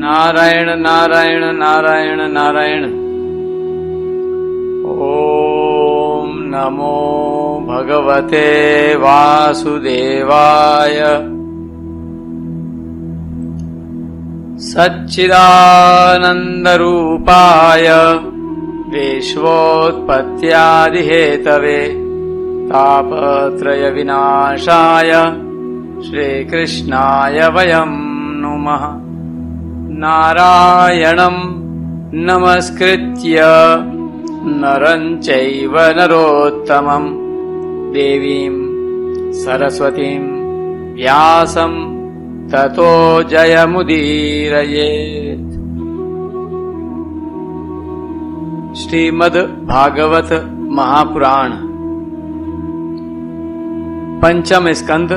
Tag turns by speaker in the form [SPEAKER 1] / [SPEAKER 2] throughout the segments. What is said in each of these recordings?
[SPEAKER 1] नारायण नारायण नारायण नारायण। ओम नमो भगवते वासुदेवाय। सच्चिदानन्दरूपाय विश्वोत्पत्त्यादिहेतवे तापत्रय विनाशाय श्रीकृष्णाय वयं नुमः। नारायणं नमस्कृत्य नरं चैव नरोत्तमं देवीं सरस्वतीं व्यासं ततो जयमुदीरयेत्। श्रीमद् भागवत महापुराण पंचम स्कंद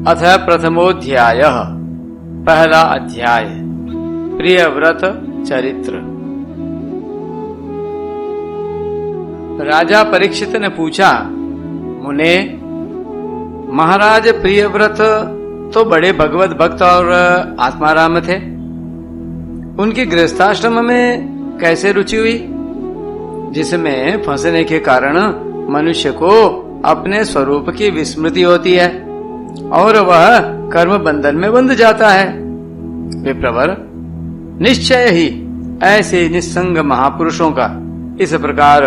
[SPEAKER 1] अथ प्रथमोध्याय। पहला अध्याय प्रियव्रत चरित्र। राजा परीक्षित ने पूछा, मुने, महाराज प्रियव्रत तो बड़े भगवत भक्त और आत्माराम थे, उनकी गृहस्थाश्रम में कैसे रुचि हुई, जिसमें फंसने के कारण मनुष्य को अपने स्वरूप की विस्मृति होती है और वह कर्म बंधन में बंध जाता है। विप्रवर, निश्चय ही ऐसे निस्संग महापुरुषों का इस प्रकार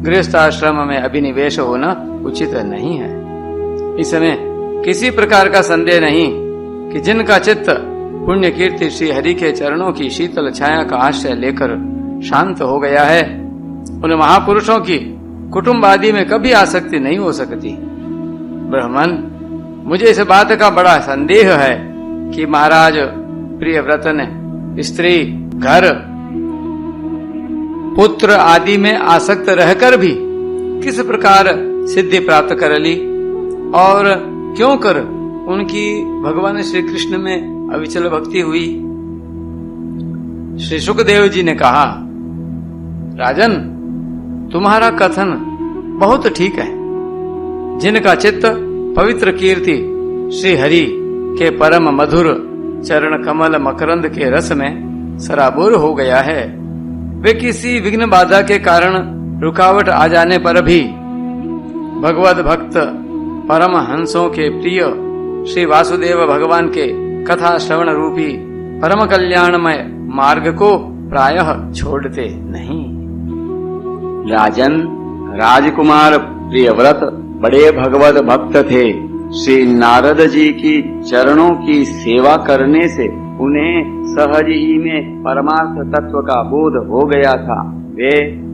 [SPEAKER 1] गृहस्थाश्रम में अभिनिवेश होना उचित नहीं है। इसमें किसी प्रकार का संदेह नहीं कि जिनका चित्त पुण्य कीर्ति श्री हरि के चरणों की शीतल छाया का आश्रय लेकर शांत हो गया है, उन महापुरुषों की कुटुंब आदि में कभी आसक्ति नहीं हो सकती। ब्राह्मण, मुझे इस बात का बड़ा संदेह है कि महाराज प्रियव्रत ने स्त्री, घर, पुत्र आदि में आसक्त रहकर भी किस प्रकार सिद्धि प्राप्त कर ली और क्यों कर उनकी भगवान श्री कृष्ण में अविचल भक्ति हुई। श्री सुखदेव जी ने कहा, राजन, तुम्हारा कथन बहुत ठीक है। जिनका चित्त पवित्र कीर्ति श्री हरि के परम मधुर चरण कमल मकरंद के रस में सराबोर हो गया है, वे किसी विघ्न बाधा के कारण रुकावट आ जाने पर भी भगवत भक्त परम हंसों के प्रिय श्री वासुदेव भगवान के कथा श्रवण रूपी परम कल्याणमय मार्ग को प्रायः छोड़ते नहीं।
[SPEAKER 2] राजन, राजकुमार प्रियव्रत बड़े भगवत भक्त थे। श्री नारद जी की चरणों की सेवा करने से उन्हें सहज ही में परमार्थ तत्व का बोध हो गया था। वे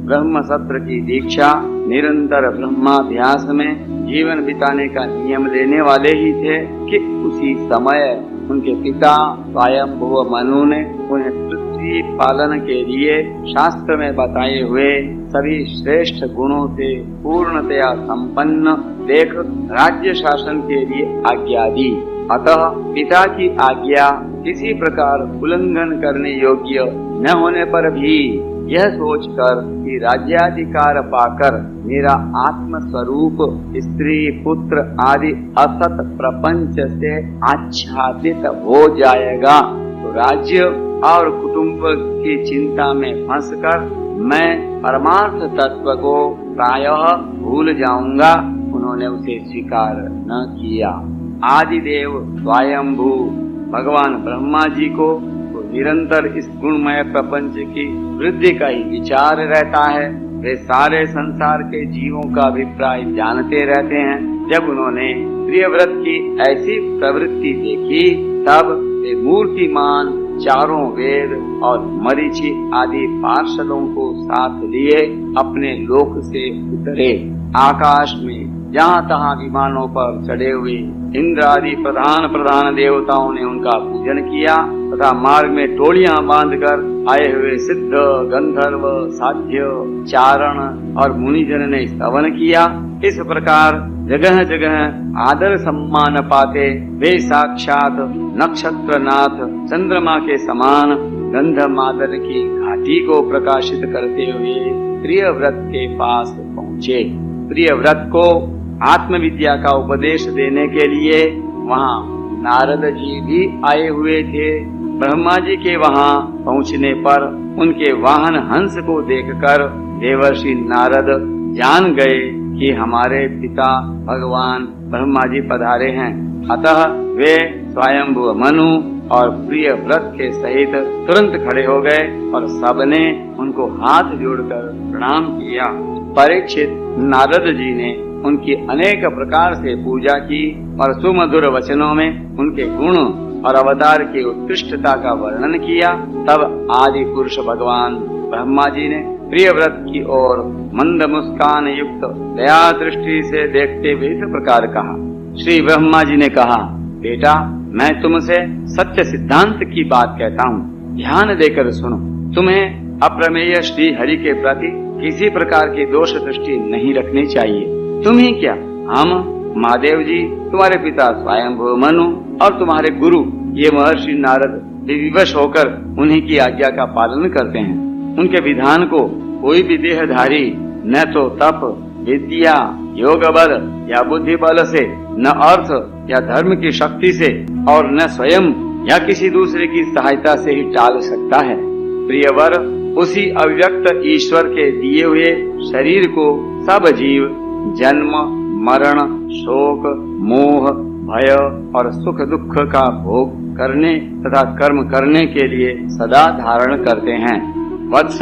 [SPEAKER 2] ब्रह्म सत्र की दीक्षा, निरंतर ब्रह्माभ्यास में जीवन बिताने का नियम लेने वाले ही थे कि उसी समय उनके पिता स्वयंभुव मनु ने उन्हें पृथ्वी पालन के लिए शास्त्र में बताए हुए सभी श्रेष्ठ गुणों से पूर्णतया संपन्न देख राज्य शासन के लिए आज्ञा दी। अतः पिता की आज्ञा किसी प्रकार उल्लंघन करने योग्य न होने पर भी यह सोचकर कि राज्याधिकार पाकर मेरा आत्म स्वरूप स्त्री, पुत्र आदि असत प्रपंच से आच्छादित हो जाएगा तो राज्य और कुटुंब की चिंता में फंसकर मैं परमार्थ तत्व को प्रायः भूल जाऊंगा। उन्होंने उसे स्वीकार न किया। आदिदेव स्वयंभू भगवान ब्रह्मा जी को तो निरंतर इस गुणमय प्रपंच की वृद्धि का ही विचार रहता है। वे सारे संसार के जीवों का अभिप्राय जानते रहते हैं। जब उन्होंने प्रियव्रत की ऐसी प्रवृत्ति देखी तब वे मूर्तिमान चारों वेद और मरीचि आदि पार्षदों को साथ लिए अपने लोक से उतरे। आकाश में जहाँ तहाँ विमानों पर चढ़े हुए इंद्र आदि प्रधान देवताओं ने उनका पूजन किया तथा मार्ग में टोलियां बांधकर आए हुए सिद्ध, गंधर्व, साध्य, चारण और मुनिजन ने स्तवन किया। इस प्रकार जगह जगह आदर सम्मान पाते वे साक्षात नक्षत्रनाथ चंद्रमा के समान गंधमादन की घाटी को प्रकाशित करते हुए प्रियव्रत के पास पहुँचे। प्रियव्रत को आत्मविद्या का उपदेश देने के लिए वहाँ नारद जी भी आए हुए थे। ब्रह्मा जी के वहाँ पहुँचने पर उनके वाहन हंस को देखकर देवर्षि नारद जान गए कि हमारे पिता भगवान ब्रह्मा जी पधारे हैं। अतः वे स्वयंभू मनु और प्रिय व्रत के सहित तुरंत खड़े हो गए और सबने उनको हाथ जोड़कर प्रणाम किया। परीक्षित नारद जी ने उनकी अनेक प्रकार से पूजा की और सुमधुर वचनों में उनके गुण और अवतार की उत्कृष्टता का वर्णन किया। तब आदि पुरुष भगवान ब्रह्मा जी ने प्रिय व्रत की ओर मंद मुस्कान युक्त दया दृष्टि से देखते हुए इस प्रकार कहा। श्री ब्रह्मा जी ने कहा, बेटा मैं तुमसे सत्य सिद्धांत की बात कहता हूँ, ध्यान देकर सुनो। तुम्हें अप्रमेय श्री हरि के प्रति किसी प्रकार की दोष दृष्टि नहीं रखनी चाहिए। तुम ही क्या, हम महादेव जी, तुम्हारे पिता स्वयंभू मनु और तुम्हारे गुरु ये महर्षि नारद विवश होकर उन्हीं की आज्ञा का पालन करते हैं। उनके विधान को कोई भी देहधारी न तो तप, विद्या, योग बल या बुद्धि बल से, न अर्थ या धर्म की शक्ति से और न स्वयं या किसी दूसरे की सहायता से ही टाल सकता है। प्रियवर, उसी अव्यक्त ईश्वर के दिए हुए शरीर को सब जीव जन्म, मरण, शोक, मोह, भय और सुख दुख का भोग करने तथा कर्म करने के लिए सदा धारण करते हैं। वत्स,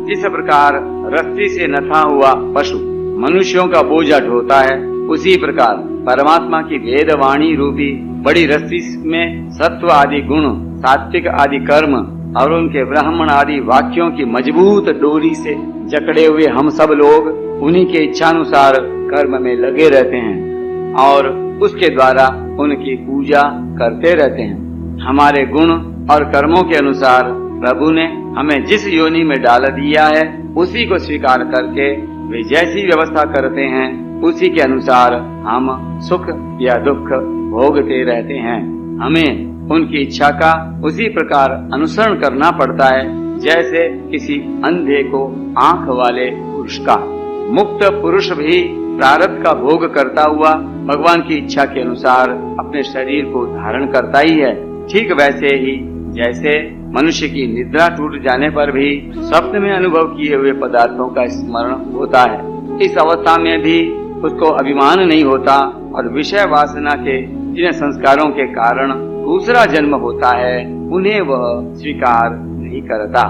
[SPEAKER 2] जिस प्रकार रस्सी से नथा हुआ पशु मनुष्यों का बोझा ढोता है, उसी प्रकार परमात्मा की वेद वाणी रूपी बड़ी रस्सी में सत्व आदि गुण, सात्विक आदि कर्म और उनके ब्राह्मण आदि वाक्यों की मजबूत डोरी से जकड़े हुए हम सब लोग उन्हीं के इच्छानुसार कर्म में लगे रहते हैं और उसके द्वारा उनकी पूजा करते रहते हैं। हमारे गुण और कर्मों के अनुसार प्रभु ने हमें जिस योनि में डाल दिया है, उसी को स्वीकार करके वे जैसी व्यवस्था करते हैं, उसी के अनुसार हम सुख या दुख भोगते रहते हैं। हमें उनकी इच्छा का उसी प्रकार अनुसरण करना पड़ता है जैसे किसी अंधे को आंख वाले पुरुष का। मुक्त पुरुष भी प्रारब्ध का भोग करता हुआ भगवान की इच्छा के अनुसार अपने शरीर को धारण करता ही है। ठीक वैसे ही जैसे मनुष्य की निद्रा टूट जाने पर भी स्वप्न में अनुभव किए हुए पदार्थों का स्मरण होता है, इस अवस्था में भी उसको अभिमान नहीं होता और विषय वासना के जिन संस्कारों के कारण दूसरा जन्म होता है, उन्हें वह स्वीकार नहीं करता।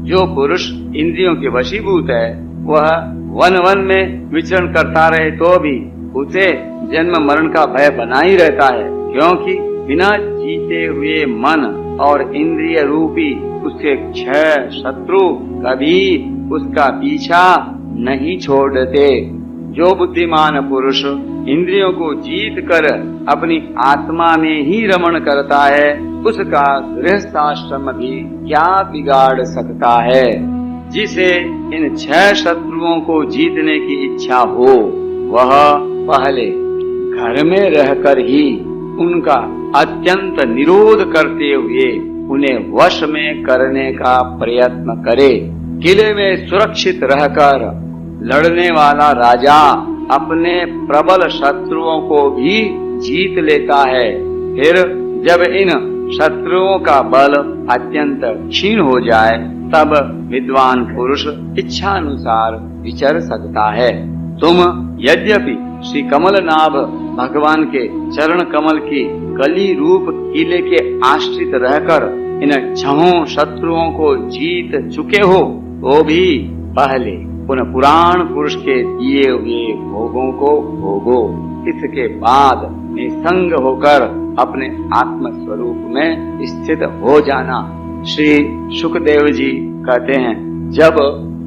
[SPEAKER 2] जो पुरुष इंद्रियों के वशीभूत है, वह वन वन में विचरण करता रहे तो भी उसे जन्म मरण का भय बना ही रहता है, क्योंकि बिना जीते हुए मन और इंद्रिय रूपी उसके क्षय शत्रु कभी उसका पीछा नहीं छोड़ते। जो बुद्धिमान पुरुष इंद्रियों को जीत कर अपनी आत्मा में ही रमण करता है, उसका गृहस्थाश्रम भी क्या बिगाड़ सकता है। जिसे इन 6 शत्रुओं को जीतने की इच्छा हो, वह पहले घर में रहकर ही उनका अत्यंत निरोध करते हुए उन्हें वश में करने का प्रयत्न करे। किले में सुरक्षित रहकर लड़ने वाला राजा अपने प्रबल शत्रुओं को भी जीत लेता है। फिर जब इन शत्रुओं का बल अत्यंत क्षीण हो जाए, तब विद्वान पुरुष इच्छानुसार विचर सकता है। तुम यद्यपि श्री कमलनाभ भगवान के चरण कमल की कली रूप किले के आश्रित रहकर इन 6 शत्रुओं को जीत चुके हो, तो भी पहले उन पुराण पुरुष के दिए हुए भोगों को भोगो। इसके बाद निसंग होकर अपने आत्म स्वरूप में स्थित हो जाना। श्री सुखदेव जी कहते हैं, जब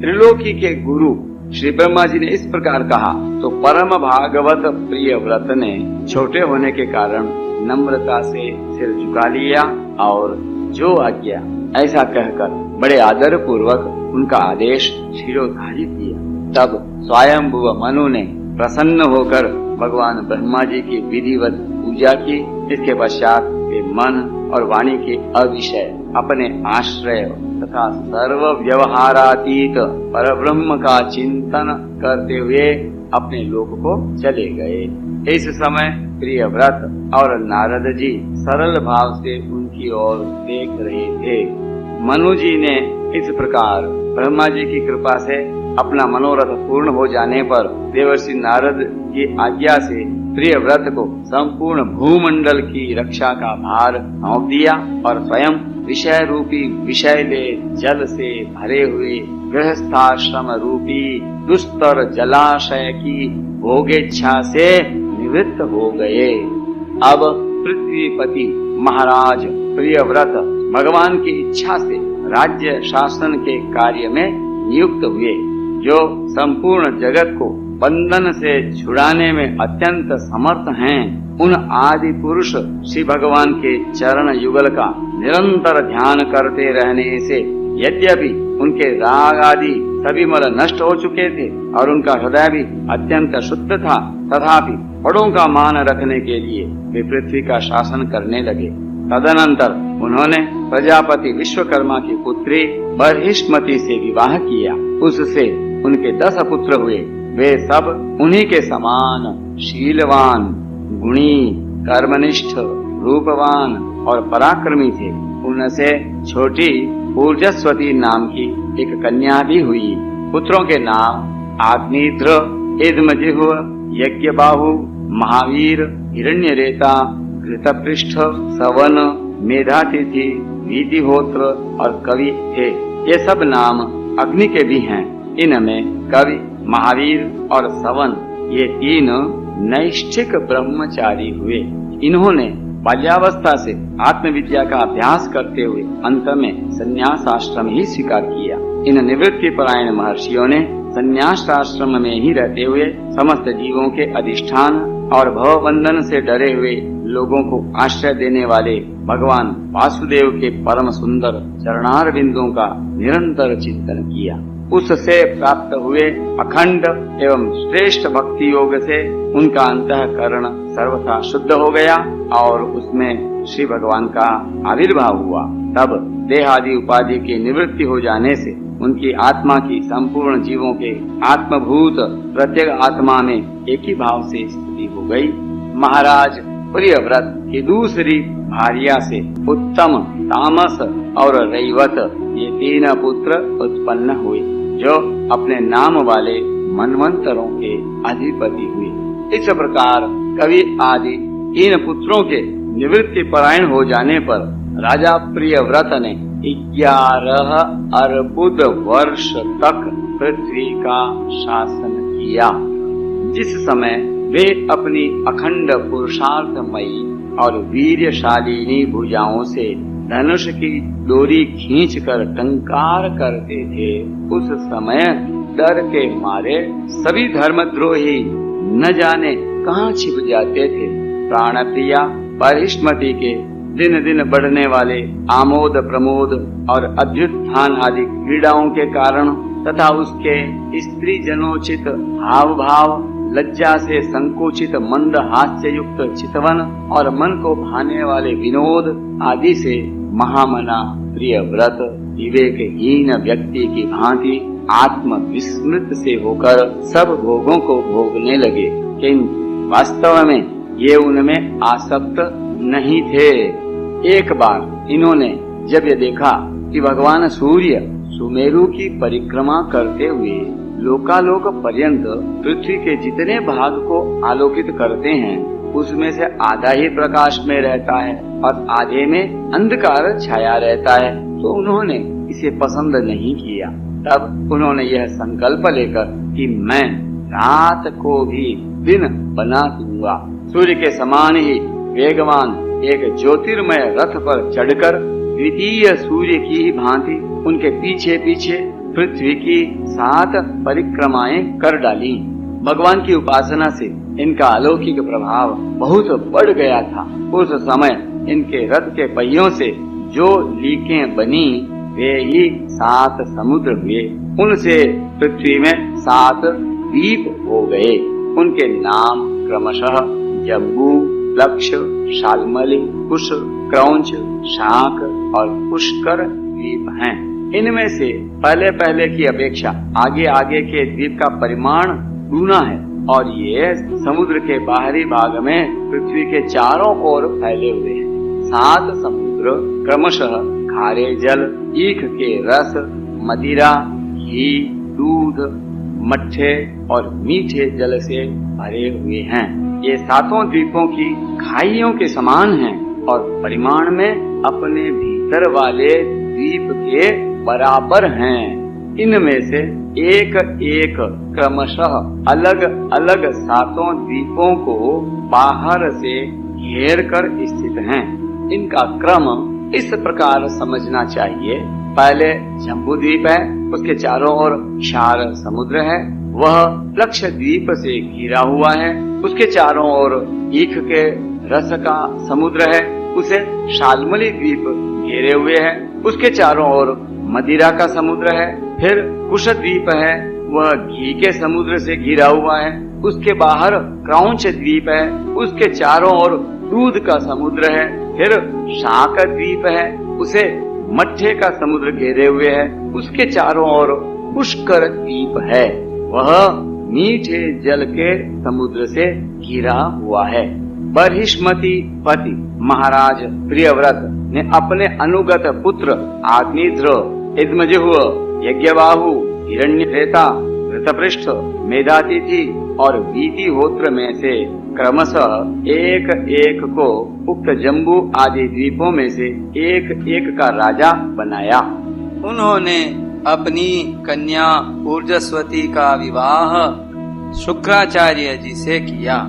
[SPEAKER 2] त्रिलोकी के गुरु श्री ब्रह्मा जी ने इस प्रकार कहा, तो परम भागवत प्रिय व्रत ने छोटे होने के कारण नम्रता से सिर झुका लिया और जो आज्ञा ऐसा कहकर बड़े आदर पूर्वक उनका आदेश शिरोधार्य किया। तब स्वयंभू मनु ने प्रसन्न होकर भगवान ब्रह्मा जी की विधिवत पूजा की। इसके पश्चात वे मन और वाणी के अविषय अपने आश्रय तथा सर्व व्यवहारातीत परब्रह्म का चिंतन करते हुए अपने लोक को चले गए। इस समय प्रियव्रत और नारद जी सरल भाव से उनकी ओर देख रहे थे। मनु जी ने इस प्रकार ब्रह्मा जी की कृपा से अपना मनोरथ पूर्ण हो जाने पर देवर्षि नारद की आज्ञा से प्रियव्रत को संपूर्ण भूमंडल की रक्षा का भार सौंप दिया और स्वयं विषय रूपी विषैले जल से भरे हुए गृहस्थाश्रम रूपी दुस्तर जलाशय की भोगेच्छा से निवृत्त हो गए। अब पृथ्वीपति महाराज प्रियव्रत भगवान की इच्छा से राज्य शासन के कार्य में नियुक्त हुए, जो संपूर्ण जगत को बंधन से छुड़ाने में अत्यंत समर्थ हैं। उन आदि पुरुष श्री भगवान के चरण युगल का निरंतर ध्यान करते रहने से यद्यपि उनके राग आदि सभी मल नष्ट हो चुके थे और उनका हृदय भी अत्यंत शुद्ध था, तथापि बड़ों का मान रखने के लिए वे पृथ्वी का शासन करने लगे। तदनंतर उन्होंने प्रजापति विश्वकर्मा की पुत्री बर्हिष्मति से विवाह किया। उससे उनके 10 पुत्र हुए। वे सब उन्हीं के समान शीलवान, गुणी, कर्मनिष्ठ, रूपवान और पराक्रमी थे। उनसे छोटी ऊर्जस्वती नाम की एक कन्या भी हुई। पुत्रों के नाम आग्नेत्र, इदमजिह्व, यज्ञबाहु, महावीर, हिरण्यरेता, घृतपृष्ठ, सवन, मेधातिथि, वीतिहोत्र और कवि थे। ये सब नाम अग्नि के भी हैं। इनमें कवि, महावीर और सवन ये 3 नैष्ठिक ब्रह्मचारी हुए। इन्होंने बाल्यावस्था से आत्मविद्या का अभ्यास करते हुए अंत में संन्यास आश्रम ही स्वीकार किया। इन निवृत्ति परायण महर्षियों ने संन्यास आश्रम में ही रहते हुए समस्त जीवों के अधिष्ठान और भवबंधन से डरे हुए लोगों को आश्रय देने वाले भगवान वासुदेव के परम सुंदर चरणार बिंदुओं का निरंतर चिंतन किया। उससे प्राप्त हुए अखंड एवं श्रेष्ठ भक्ति योग से उनका अंतःकरण सर्वथा शुद्ध हो गया और उसमें श्री भगवान का आविर्भाव हुआ। तब देहादि उपाधि की निवृत्ति हो जाने से उनकी आत्मा की संपूर्ण जीवों के आत्मभूत प्रत्येक आत्मा में एक ही भाव से स्थिति हो गई। महाराज प्रियव्रत की दूसरी भार्या से उत्तम, तामस और रैवत ये 3 पुत्र उत्पन्न हुए, जो अपने नाम वाले मनवंतरों के अधिपति हुए। इस प्रकार कवि आदि 3 पुत्रों के निवृत्ति परायण हो जाने पर राजा प्रियव्रत ने 11 अर्बुद वर्ष तक पृथ्वी का शासन किया। जिस समय वे अपनी अखंड पुरुषार्थमयी और वीर्यशालिनी भुजाओं से धनुष की डोरी खींचकर टंकार करते थे, उस समय डर के मारे सभी धर्मद्रोही न जाने कहाँ छिप जाते थे। प्राणप्रिया बर्हिष्मति के दिन दिन बढ़ने वाले आमोद प्रमोद और अभ्युत्थान आदि क्रीड़ाओं के कारण तथा उसके स्त्री जनोचित हाव भाव, लज्जा से संकोचित मंद हास्य युक्त चितवन और मन को भाने वाले विनोद आदि से महामना प्रियव्रत विवेकहीन व्यक्ति की भांति आत्म विस्मृत से होकर सब भोगों को भोगने लगे, किंतु वास्तव में ये उनमें आसक्त नहीं थे। एक बार इन्होंने जब ये देखा कि भगवान सूर्य सुमेरु की परिक्रमा करते हुए लोकालोक पर्यंत पृथ्वी के जितने भाग को आलोकित करते हैं, उसमें से आधा ही प्रकाश में रहता है और आधे में अंधकार छाया रहता है, तो उन्होंने इसे पसंद नहीं किया। तब उन्होंने यह संकल्प लेकर कि मैं रात को भी दिन बना दूंगा, सूर्य के समान ही वेगवान एक ज्योतिर्मय रथ पर चढ़कर द्वितीय सूर्य की ही भांति उनके पीछे पीछे पृथ्वी की 7 परिक्रमाएं कर डाली। भगवान की उपासना से इनका अलौकिक प्रभाव बहुत बढ़ गया था। उस समय इनके रथ के पहियों से जो लीकें बनी वे ही 7 समुद्र हुए। उनसे पृथ्वी में 7 द्वीप हो गए। उनके नाम क्रमशः जम्बू, लक्ष, शाल्मली, कुश, क्रौंच, शाक और पुष्कर द्वीप हैं। इनमें से पहले पहले की अपेक्षा आगे आगे के द्वीप का परिमाण दूना है। और ये समुद्र के बाहरी भाग में पृथ्वी के चारों ओर फैले हुए हैं। 7 समुद्र क्रमशः खारे जल, ईख के रस, मदिरा, घी, दूध, मट्ठे और मीठे जल से भरे हुए हैं। ये 7 द्वीपों की खाइयों के समान हैं और परिमाण में अपने भीतर वाले द्वीप के बराबर हैं। इनमें से एक एक क्रमशः अलग अलग 7 द्वीपों को बाहर से घेर कर स्थित हैं। इनका क्रम इस प्रकार समझना चाहिए। पहले जम्बू द्वीप है, उसके चारों ओर क्षार समुद्र है, वह लक्षद्वीप से घिरा हुआ है। उसके चारों ओर ईख के रस का समुद्र है, उसे शाल्मली द्वीप घेरे हुए है। उसके चारों ओर मदिरा का समुद्र है। फिर कुश द्वीप है, वह घी के समुद्र से घिरा हुआ है। उसके बाहर क्रौंच द्वीप है, उसके चारों ओर दूध का समुद्र है। फिर शाक द्वीप है, उसे मट्ठे का समुद्र घेरे हुए है। उसके चारों ओर पुष्कर द्वीप है, वह मीठे जल के समुद्र से घिरा हुआ है। बर्हिष्मति पति महाराज प्रियव्रत ने अपने अनुगत पुत्र आग्निध्र, इद्मजिह्व, यज्ञबाहु, हिरण्यक्रेता, घृतपृष्ठ, मेधातिथि और वीतिहोत्र में से क्रमशः एक एक को उक्त जम्बू आदि द्वीपों में से एक एक का राजा बनाया।
[SPEAKER 1] उन्होंने अपनी कन्या ऊर्जस्वती का विवाह शुक्राचार्य जी से किया।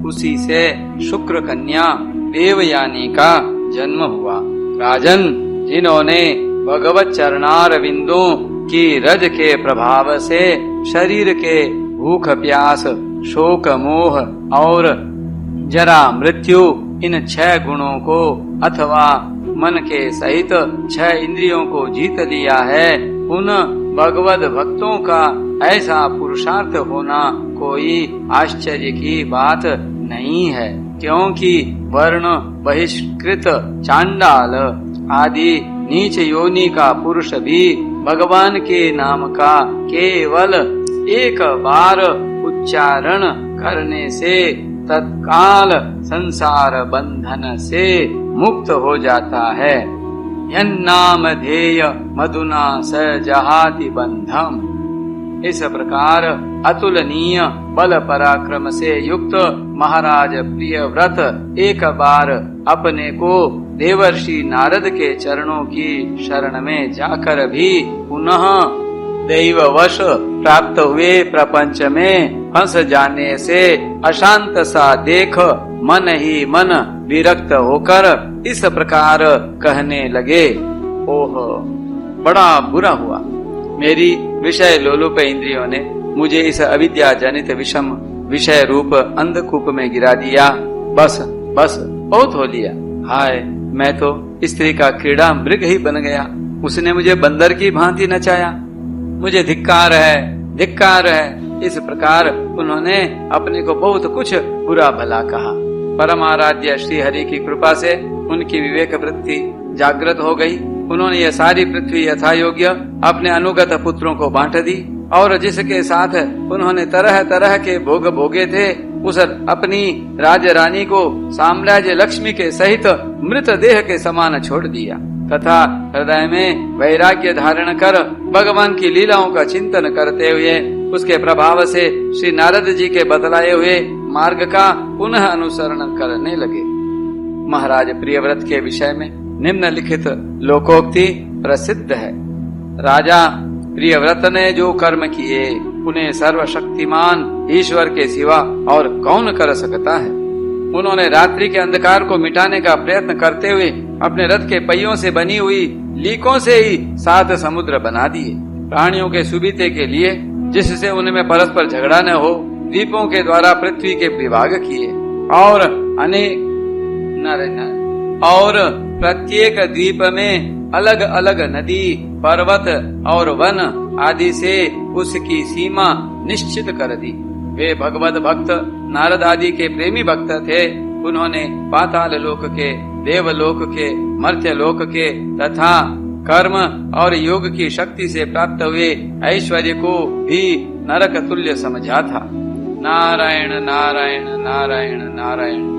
[SPEAKER 1] उसी से शुक्र कन्या देवयानी का जन्म हुआ। राजन, जिन्होंने भगवत चरणारविंदों की रज के प्रभाव से शरीर के भूख प्यास, शोक मोह और जरा मृत्यु इन 6 गुणों को अथवा मन के सहित 6 इंद्रियों को जीत लिया है, उन भगवत भक्तों का ऐसा पुरुषार्थ होना कोई आश्चर्य की बात नहीं है, क्योंकि वर्ण बहिष्कृत चांडाल आदि नीच योनि का पुरुष भी भगवान के नाम का केवल एक बार उच्चारण करने से तत्काल संसार बंधन से मुक्त हो जाता है। यन्नाम ध्येय मधुना स जहाति बंधम। इस प्रकार अतुलनीय बल पराक्रम से युक्त महाराज प्रियव्रत एक बार अपने को देवर्षि नारद के चरणों की शरण में जाकर भी पुनः दैववश प्राप्त हुए प्रपंच में फंस जाने से अशांत सा देख मन ही मन विरक्त होकर इस प्रकार कहने लगे, ओह बड़ा बुरा हुआ, मेरी विषय लोलुप इंद्रियों ने मुझे इस अविद्या जनित विषम विषय रूप अंधकूप में गिरा दिया। बस बस बहुत हो लिया। हाय, मैं तो स्त्री का क्रीड़ा मृग ही बन गया। उसने मुझे बंदर की भांति नचाया। मुझे धिक्कार है, धिक्कार है। इस प्रकार उन्होंने अपने को बहुत कुछ बुरा भला कहा। परमाराध्य श्री हरि की कृपा से उनकी विवेक वृत्ति जागृत हो गई। उन्होंने यह सारी पृथ्वी यथा योग्य अपने अनुगत पुत्रों को बांट दी और जिसके साथ उन्होंने तरह तरह के भोग भोगे थे, उस अपनी राज रानी को साम्राज्य लक्ष्मी के सहित मृत देह के समान छोड़ दिया तथा हृदय में वैराग्य धारण कर भगवान की लीलाओं का चिंतन करते हुए उसके प्रभाव से श्री नारद जी के बतलाए हुए मार्ग का पुनः अनुसरण करने लगे। महाराज प्रियव्रत के विषय में निम्नलिखित लोकोक्ति प्रसिद्ध है। राजा प्रियव्रत ने जो कर्म किए उन्हें सर्वशक्तिमान ईश्वर के सिवा और कौन कर सकता है। उन्होंने रात्रि के अंधकार को मिटाने का प्रयत्न करते हुए अपने रथ के पहियों से बनी हुई लीकों से ही 7 समुद्र बना दिए। प्राणियों के सुविधे के लिए, जिससे उनमें परस्पर झगड़ा न हो, द्वीपों के द्वारा पृथ्वी के विभाग किए और अनेक और प्रत्येक द्वीप में अलग अलग नदी, पर्वत और वन आदि से उसकी सीमा निश्चित कर दी। वे भगवत भक्त नारद आदि के प्रेमी भक्त थे। उन्होंने पाताल लोक के, देवलोक के, मर्त्य लोक के तथा कर्म और योग की शक्ति से प्राप्त हुए ऐश्वर्य को भी नरक तुल्य समझा था। नारायण नारायण नारायण नारायण।